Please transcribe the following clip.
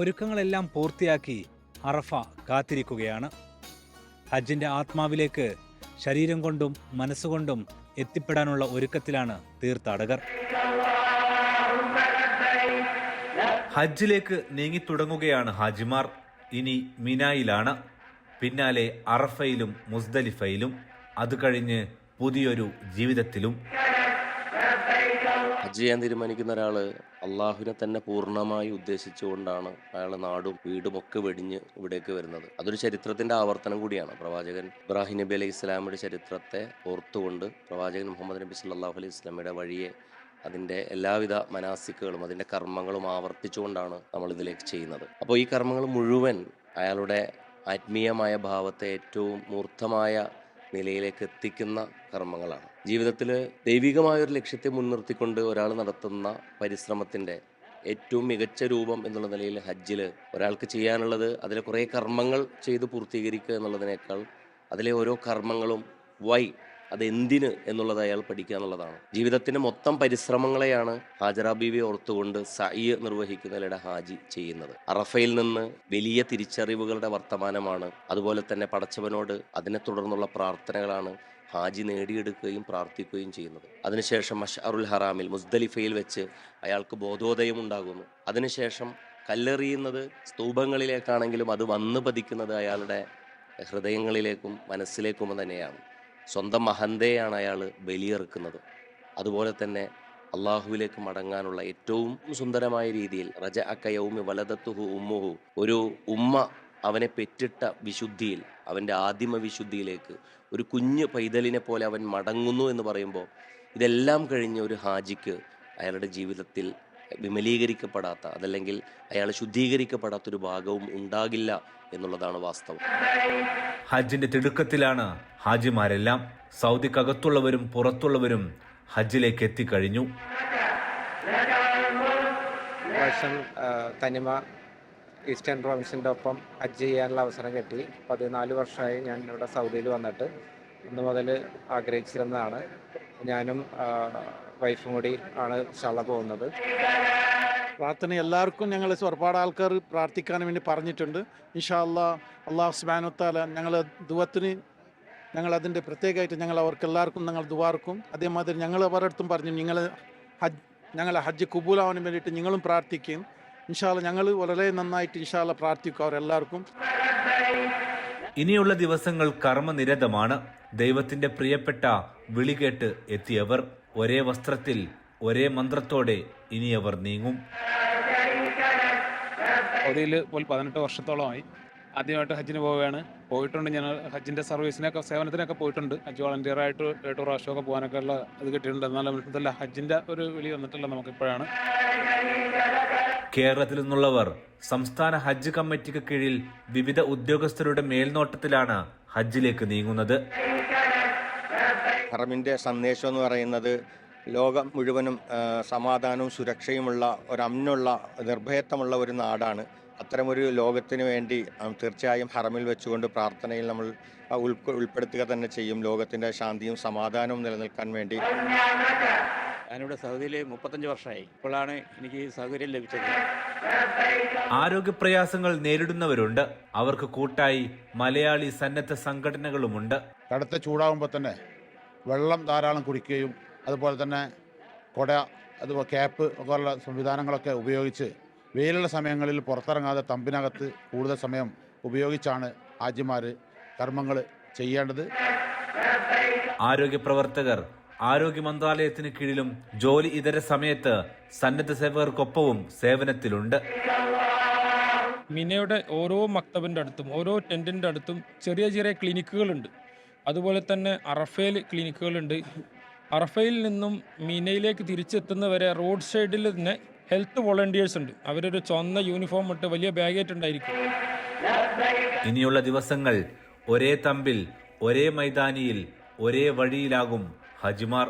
ഒരുക്കങ്ങളെല്ലാം പൂർത്തിയാക്കി അറഫ കാത്തിരിക്കുകയാണ്. ഹജ്ജിന്റെ ആത്മാവിലേക്ക് ശരീരം കൊണ്ടും മനസ്സുകൊണ്ടും എത്തിപ്പെടാനുള്ള ഒരുക്കത്തിലാണ് തീർത്ഥാടകർ. ഹജ്ജിലേക്ക് നീങ്ങിത്തുടങ്ങുകയാണ് ഹാജിമാർ. ഇനി മിനായിലാണ്, പിന്നാലെ അറഫയിലും മുസ്ദലിഫയിലും, അത് കഴിഞ്ഞ് പുതിയൊരു ജീവിതത്തിലും. ഹജ്ജ് ചെയ്യാൻ തീരുമാനിക്കുന്ന ഒരാൾ അള്ളാഹുവിനെ തന്നെ പൂർണ്ണമായി ഉദ്ദേശിച്ചുകൊണ്ടാണ് അയാൾ നാടും വീടും ഒക്കെ വെടിഞ്ഞ് ഇവിടേക്ക് വരുന്നത്. അതൊരു ചരിത്രത്തിന്റെ ആവർത്തനം കൂടിയാണ്. പ്രവാചകൻ ഇബ്രാഹിം നബി അലൈഹി ഇസ്ലാമിയുടെ ചരിത്രത്തെ ഓർത്തുകൊണ്ട് പ്രവാചകൻ മുഹമ്മദ് നബി സല്ലല്ലാഹു അലൈഹി വസല്ലമയുടെ വഴിയെ അതിൻ്റെ എല്ലാവിധ മനാസിക്കുകളും അതിൻ്റെ കർമ്മങ്ങളും ആവർത്തിച്ചുകൊണ്ടാണ് നമ്മൾ ഇതിലേക്ക് ചെയ്യുന്നത്. അപ്പോൾ ഈ കർമ്മങ്ങൾ മുഴുവൻ അയാളുടെ ആത്മീയമായ ഭാവത്തെ ഏറ്റവും മൂർത്തമായ നിലയിലേക്ക് എത്തിക്കുന്ന കർമ്മങ്ങളാണ്. ജീവിതത്തിൽ ദൈവികമായൊരു ലക്ഷ്യത്തെ മുൻനിർത്തിക്കൊണ്ട് ഒരാൾ നടത്തുന്ന പരിശ്രമത്തിൻ്റെ ഏറ്റവും മികച്ച രൂപം എന്നുള്ള നിലയിൽ ഹജ്ജിൽ ഒരാൾക്ക് ചെയ്യാനുള്ളത് അതിലെ കുറേ കർമ്മങ്ങൾ ചെയ്ത് പൂർത്തീകരിക്കുക എന്നുള്ളതിനേക്കാൾ അതിലെ ഓരോ കർമ്മങ്ങളും അതെന്തിന് എന്നുള്ളത് അയാൾ പഠിക്കുക എന്നുള്ളതാണ്. ജീവിതത്തിൻ്റെ മൊത്തം പരിശ്രമങ്ങളെയാണ് ഹാജറ ബീവി ഓർത്തുകൊണ്ട് സഈ നിർവഹിക്കുന്നതിലൂടെ ഹാജി ചെയ്യുന്നത്. അറഫയിൽ നിന്ന് വലിയ തിരിച്ചറിവുകളുടെ വർത്തമാനമാണ്. അതുപോലെ തന്നെ പടച്ചവനോട് അതിനെ തുടർന്നുള്ള പ്രാർത്ഥനകളാണ് ഹാജി നേടിയെടുക്കുകയും പ്രാർത്ഥിക്കുകയും ചെയ്യുന്നത്. അതിനുശേഷം മശ്അറുൽ ഹറാമിൽ മുസ്ദലിഫയിൽ വെച്ച് അയാൾക്ക് ബോധോദയം ഉണ്ടാകുന്നു. അതിനുശേഷം കല്ലെറിയുന്നത് സ്തൂപങ്ങളിലേക്കാണെങ്കിലും അത് വന്നു പതിക്കുന്നത് അയാളുടെ ഹൃദയങ്ങളിലേക്കും മനസ്സിലേക്കും തന്നെയാണ്. സ്വന്തം മഹന്തയാണ് അയാൾ ബലിയെറുക്കുന്നത്. അതുപോലെ തന്നെ അള്ളാഹുവിലേക്ക് മടങ്ങാനുള്ള ഏറ്റവും സുന്ദരമായ രീതിയിൽ റജഅ വലദത്തുഹു ഉമ്മുഹു, ഒരു ഉമ്മ അവനെ പെറ്റിട്ട വിശുദ്ധിയിൽ, അവൻ്റെ ആദിമ വിശുദ്ധിയിലേക്ക് ഒരു കുഞ്ഞ് പൈതലിനെ പോലെ അവൻ മടങ്ങുന്നു എന്ന് പറയുമ്പോൾ ഇതെല്ലാം കഴിഞ്ഞ ഒരു ഹാജിക്ക് അയാളുടെ ജീവിതത്തിൽ വിമലീകരിക്കപ്പെടാത്ത, അതല്ലെങ്കിൽ അയാൾ ശുദ്ധീകരിക്കപ്പെടാത്തൊരു ഭാഗവും ഉണ്ടാകില്ല എന്നുള്ളതാണ് വാസ്തവം. ഹജ്ജിന്റെ തിടുക്കത്തിലാണ് ഹാജിമാരെല്ലാം. സൗദിക്കകത്തുള്ളവരും പുറത്തുള്ളവരും ഹജ്ജിലേക്ക് എത്തിക്കഴിഞ്ഞു. തനിമ ഈസ്റ്റേൺ പ്രൊവിൻസിൻ്റെ ഒപ്പം ഹജ്ജ് ചെയ്യാനുള്ള അവസരം കിട്ടി. 14 വർഷമായി ഞാൻ ഇവിടെ സൗദിയിൽ വന്നിട്ട്. അന്ന് മുതൽ ആഗ്രഹിച്ചിരുന്നതാണ്. ഞാനും വൈഫും കൂടി ആണ് ഇൻഷാല്ലാ പോകുന്നത്. പ്രാർത്ഥന എല്ലാവർക്കും ഞങ്ങൾ ഒരുപാട് ആൾക്കാർ പ്രാർത്ഥിക്കാൻ വേണ്ടി പറഞ്ഞിട്ടുണ്ട്. ഇൻഷാല്ലാ അള്ളാഹു സുബ്ഹാനഹു വ തആല ഞങ്ങളെ ദുആത്തിന് അതിൻ്റെ പ്രത്യേകമായിട്ട് ഞങ്ങൾ അവർക്ക് എല്ലാവർക്കും ഞങ്ങൾ ദുആർക്കും. അതേമാതിരി ഞങ്ങൾ അവരുടെ അടുത്തും പറഞ്ഞു ഞങ്ങളെ ഹജ്ജ് കബൂലാവാൻ വേണ്ടിയിട്ട് നിങ്ങളും പ്രാർത്ഥിക്കും. ഇൻഷാല്ലാ ഞങ്ങൾ വളരെ നന്നായിട്ട് ഇൻഷാല്ലാ പ്രാർത്ഥിക്കും അവരെല്ലാവർക്കും. ഇനിയുള്ള ദിവസങ്ങൾ കർമ്മനിരതമാണ്. ദൈവത്തിന്റെ പ്രിയപ്പെട്ട വിളി കേട്ട് എത്തിയവർ ഒരേ വസ്ത്രത്തിൽ ഒരേ മന്ത്രത്തോടെ ഇനിയവർ നീങ്ങും. സൗദിയിൽ പോയി 18 വർഷത്തോളമായി. ആദ്യമായിട്ട് ഹജ്ജിന് പോവുകയാണ്. പോയിട്ടുണ്ട്, ഞാൻ ഹജ്ജിൻ്റെ സർവീസിനൊക്കെ സേവനത്തിനൊക്കെ പോയിട്ടുണ്ട്. ഹജ്ജ് വോളണ്ടിയറായിട്ട് 8 പ്രാവശ്യമൊക്കെ പോകാനൊക്കെ ഉള്ള ഇത് കിട്ടിയിട്ടുണ്ട്. എന്നാലും ഹജ്ജിൻ്റെ ഒരു വിളി വന്നിട്ടില്ല നമുക്കിപ്പോഴാണ്. കേരളത്തിൽ നിന്നുള്ളവർ സംസ്ഥാന ഹജ്ജ് കമ്മിറ്റിക്ക് കീഴിൽ വിവിധ ഉദ്യോഗസ്ഥരുടെ മേൽനോട്ടത്തിലാണ് ഹജ്ജിലേക്ക് നീങ്ങുന്നത്. ഹറമിൻ്റെ സന്ദേശം എന്ന് പറയുന്നത് ലോകം മുഴുവനും സമാധാനവും സുരക്ഷയുമുള്ള ഒരു അമ്നുള്ള നിർഭയത്വമുള്ള ഒരു നാടാണ്. അത്തരമൊരു ലോകത്തിന് വേണ്ടി തീർച്ചയായും ഹറമിൽ വെച്ചുകൊണ്ട് പ്രാർത്ഥനയിൽ നമ്മൾ ഉൾപ്പെടുത്തുക തന്നെ ചെയ്യും. ലോകത്തിൻ്റെ ശാന്തിയും സമാധാനവും നിലനിൽക്കാൻ വേണ്ടി. ഞാനിവിടെ സൗദിയിൽ 35 വർഷമായി. ഇപ്പോഴാണ് എനിക്ക് സൗകര്യം ലഭിച്ചത്. ആരോഗ്യപ്രയാസങ്ങൾ നേരിടുന്നവരുണ്ട്. അവർക്ക് കൂട്ടായി മലയാളി സന്നദ്ധ സംഘടനകളുമുണ്ട്. കടുത്ത ചൂടാകുമ്പോൾ തന്നെ വെള്ളം ധാരാളം കുടിക്കുകയും അതുപോലെ തന്നെ കുട, അതുപോലെ ക്യാപ്പ് പോലുള്ള സംവിധാനങ്ങളൊക്കെ ഉപയോഗിച്ച് വെയിലുള്ള സമയങ്ങളിൽ പുറത്തിറങ്ങാതെ തമ്പിനകത്ത് കൂടുതൽ സമയം ഉപയോഗിച്ചാണ് ഹാജിമാർ കർമ്മങ്ങൾ ചെയ്യേണ്ടത്. ആരോഗ്യ പ്രവർത്തകർ ആരോഗ്യ മന്ത്രാലയത്തിന് കീഴിലും ജോലി ഇതര സമയത്ത് സന്നദ്ധ സേവകർക്കൊപ്പവും സേവനത്തിലുണ്ട്. മിനയുടെ ഓരോ മക്തബിൻ്റെ അടുത്തും ഓരോ ടെൻറ്റിൻ്റെ അടുത്തും ചെറിയ ചെറിയ ക്ലിനിക്കുകളുണ്ട്. അതുപോലെ തന്നെ അറഫയിൽ ക്ലിനിക്കുകളുണ്ട്. അറഫയിൽ നിന്നും മിനയിലേക്ക് തിരിച്ചെത്തുന്നവരെ റോഡ് സൈഡിൽ തന്നെ ഹെൽത്ത് വോളണ്ടിയേഴ്സ് ഉണ്ട്. അവരൊരു ചുവന്ന യൂണിഫോം ഇട്ട് വലിയ ബാഗേറ്റുണ്ടായിരിക്കും. ഇനിയുള്ള ദിവസങ്ങൾ ഒരേ തമ്പിൽ ഒരേ മൈതാനിയിൽ ഒരേ വഴിയിലാകും ഹജിമാർ.